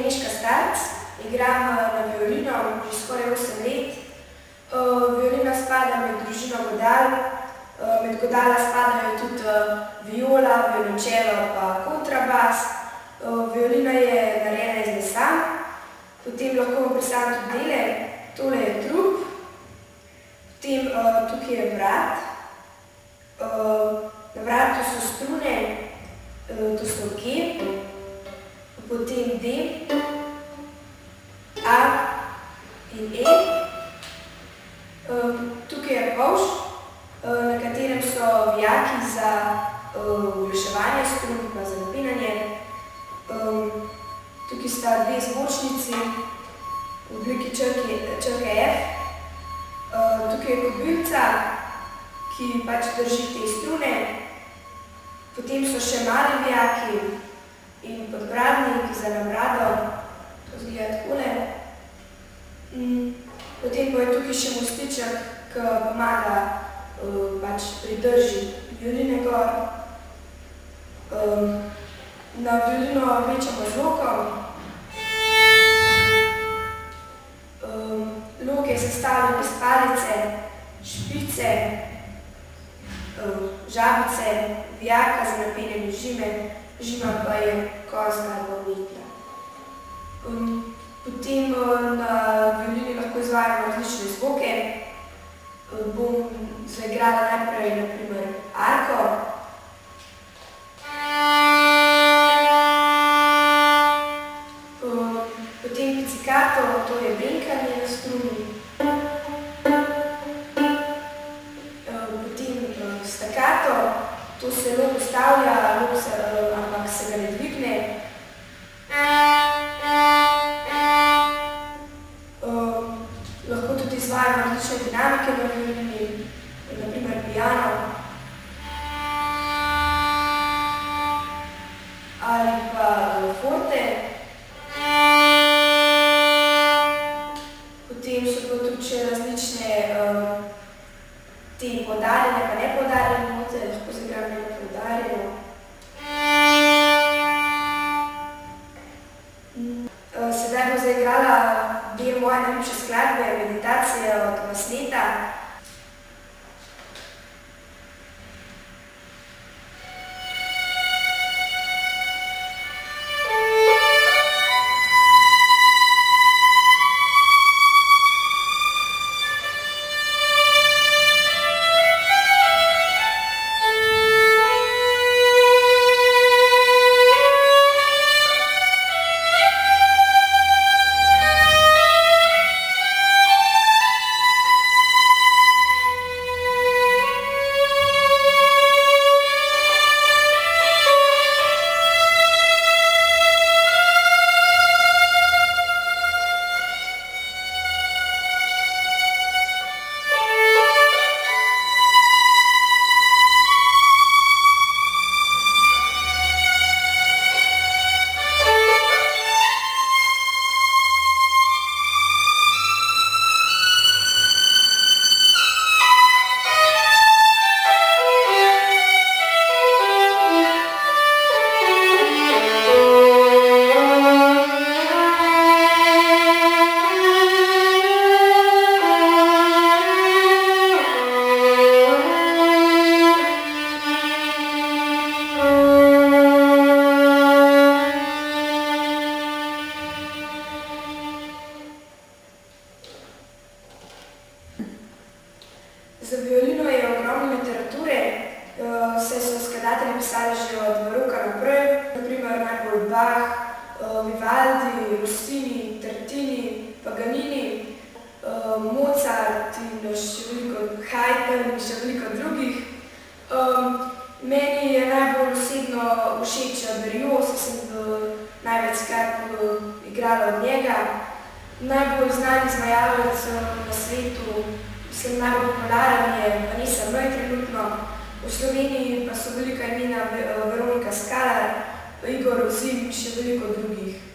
Nežka Starc, igram na violino že skoraj 8 let. Violina spada med družino godal, med godala spadajo tudi viola, violončelo pa kontrabas. Violina je narejena iz lesa, potem lahko vam predstavim tudi dele. Tole je trup, potem tukaj je vrat, na vratu so strune, to so G, potem D, A in E. Tukaj je polž, na katerem so vijaki za olajševanje strun pa za napinjanje. Tukaj sta dve zvočnici v obliki črke F. Tukaj je kobilca, ki pač drži te strune. Potem so še mali vijaki in podbradnik za nabrado. To izgleda takole. Potem pa je tukaj še mostiček, ki pomaga pač pridrži violine gor. Na violino vlečemo z lokom. Lok je sestavljen iz palice, špice, žabice, vijaka za napenjanje žime, žima pa je kozga ali umetna. Potem na violini lahko izvajamo različne zvoke. Bom zaigrala najprej na primer arko. Potem pizzicato, to je brenkanje na struni. Potem staccato, to se lok ustavlja, ampak se ga ne dvigne. Lahko tudi izvajamo različne dinamike na violini, na primer piano. Ali pa forte. Potem so pa tudi še različne te poudarjene pa nepoudarjene note, lahko zaigram nepoudarjeno. Sedaj bom zaigrala del moje najljubše skladbe, Meditacija od Masneta. Za violino je ogromno literature, saj so skladatelji pisali že od baroka naprej, na primer najbolj Bach, Vivaldi, Rossini, Tartini, Paganini, Mozart in še veliko Haydn in še veliko drugih. Meni je najbolj osebno všeč Berlioz, sem največkrat igrala od njega. Najbolj znani izvajalec na svetu, najbolj popularen je Vanessa Mai trenutno. V Sloveniji pa so velika imena Veronika Skalar, Igor Ozim in še veliko drugih.